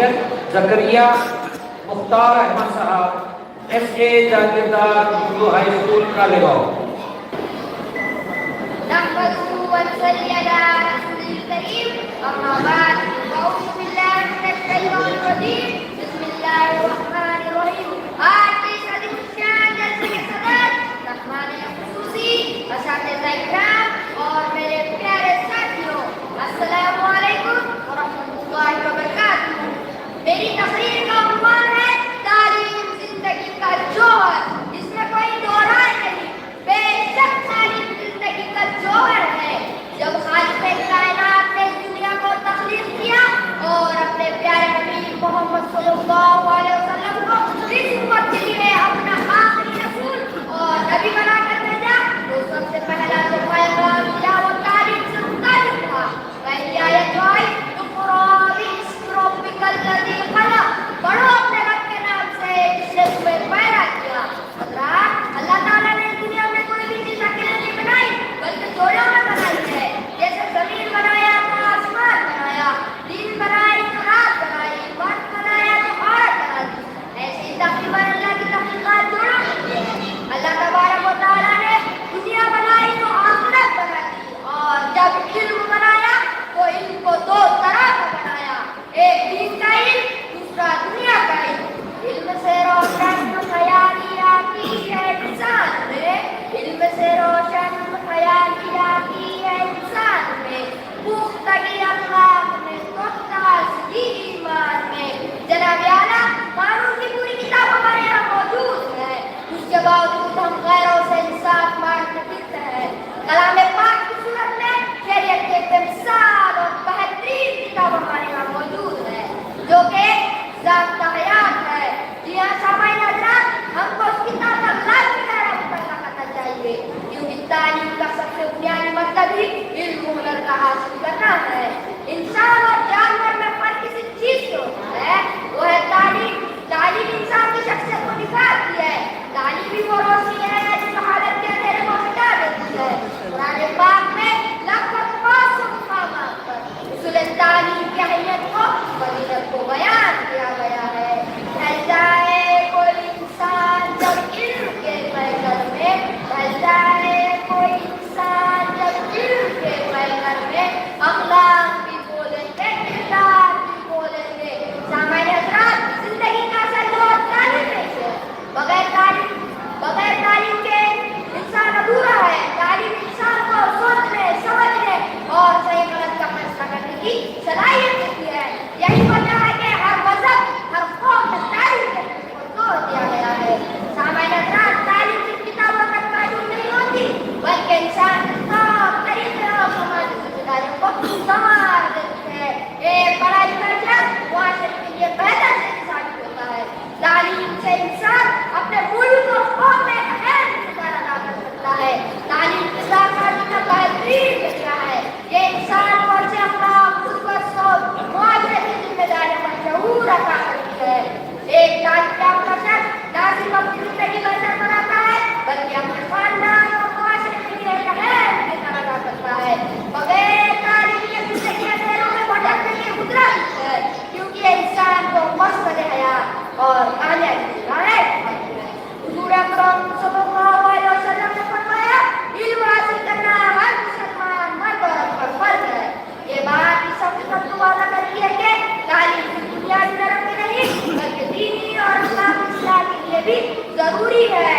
تربیت زکریا مختار احمد صاحب S A Jagirdar Urdu high school کا لگاؤ. نحمده ونصلي على رسول الكريم أما بعد أعوذ بالله من الشيطان الرجيم بسم الله الرحمن الرحيم. آج کی شادی خوشیاں جلسے کے صدر مہمان خصوصی اساتذہ کرام اور میرے پیارے ساتھیوں، السلام علیکم ورحمۃ اللہ وبرکاتہ. میری تقریر کا عنوان ہے تعلیم زندگی کا جوہر. اس میں کوئی دو رائے نہیں، بے شک تعلیم زندگی کا جوہر ہے. جب خالق کائنات نے اس دنیا کو تخلیق کیا اور اپنے پیارے نبی محمد صلی اللہ علیہ وسلم کو اس امت کے لیے اپنا آخری رسول اور نبی بنا کر بھیجا، تو سب سے پہلا جو پیغام دیا وہ تعلیم سے متعلق تھا. پہلی آیت جو آئی اقرأ باسم ربک الذی خلق، پڑھو اپنے رب کے نام سے جس نے تمہیں پیدا کیا. اللہ تعالیٰ نے دنیا میں کوئی بھی چیز اکیلے نہیں بنائی بلکہ جوڑوں میں بنائی ہے. جیسے زمین بنایا تو آسمان بنایا، دن بنائی تو رات بنائی، مرد بنایا تو عورت بنا دی. ایسے ہی تقریباً اللہ کی تخلیقات جوڑوں میں ہے. اللہ تبارک و تعالیٰ نے دنیا بنائی تو آخرت بنا دی، اور جب علم بنایا تو علم کو دو طرح کا بنایا، ایک دین کا علم، دوسرا دنیا کا علم. علم سے روشن خیالی آتی ہے انسان میں، علم سے روشن خیالی آتی ہے انسان میں، پختگی اخلاق میں تو تازگی ایمان میں. جناب اعلیٰ، قانون کی پوری کتاب ہمارے یہاں موجود ہے، اس کے باوجود ہم غیروں سے انصاف مانگتے پھرتے ہیں. کلام پاک کی صورت میں شریعت کے بمثال اور بہترین کتاب ہمارے یہاں موجود ہے جو کہ ضابطہ حیات ہے. جی ہاں سامعین حضرات، ہم کو اس کتاب کا لازمی دائرہ مطالعہ کرنا چاہیے، کیونکہ تعلیم کا سب سے بنیادی مطلب ہی علم و ہنر کا حاصل کرنا ہے. انسان اور جانور میں فرق کسی چیز سے ہوتا ہے، وہ ہے تعلیم. تعلیم انسان کی شخصیت کو نکھارتی ہے. تعلیم ہی وہ روشنی ہے جو حالت کے اندھیرے کو مٹا دیتی ہے. قرآن پاک میں لگ بھگ 500 مقامات پر اصول تعلیم کی اہمیت کو، فضیلت کو بیان کیا گیا ہے. ڈھل جائے کوئی انسان جب علم کے پیکر میں، ڈھل جائے کوئی انسان جب علم کے پیکر میں، اخلاق بھی بولیں گے، کردار بھی بولیں گے. سامعین حضرات، زندگی کا اصل دور تعلیم ہے. بغیر تعلیم کے انسان ادھورا ہے. تعلیم انسان کو سوچنے، سمجھنے اور صحیح غلط کا فیصلہ کرنے کی صلاحیت دیتی ہے. یہی وجہ ہے کہ ہر مذہب، ہر قوم میں تعلیم کے کو زور دیا گیا ہے. سامعین حضرات، تعلیم صرف کتابوں تک محدود نہیں ہوتی بلکہ انسان کے تمام طریقے اور سماجی ذمہ داریوں کو سنوار دیتی ہے. ایک پڑھائی کر معاشرے کے لیے بہتر سے ثابت ہوتا ہے. تعلیم سے انسان اپنے ملک اور قوم میں اہم کردار ادا کر سکتا ہے. تعلیم کے ساتھ کا بہترین ذریعہ ہے. یہ انسان کو اچھے اخلاق، مثبت سوچ، معاشرے کی ذمہ داریوں کا شعور عطا کرتی ہے. ایک تعلیم یافتہ شخص نہ صرف اپنی زندگی بہتر بناتا ہے بلکہ اپنے خاندان اور معاشرے کے لیے ایک اہم کردار ادا کرتا ہے. بغیر تعلیم کی زندگی اندھیروں میں بھٹکنے کی قدرت ہے، کیونکہ یہ انسان کو مقصد حیات اور کامیابی کی راہ دکھاتی ہے. حضور اکرم صلی اللہ علیہ وسلم نے فرمایا، علم حاصل کرنا ہر مسلمان مرد اور عورت پر فرض ہے. یہ بات اس حقیقت کو واضح کرتی ہے کہ تعلیم صرف بنیادی ترقی نہیں بلکہ دینی اور اخلاقی اصلاح کے لیے بھی ضروری ہے.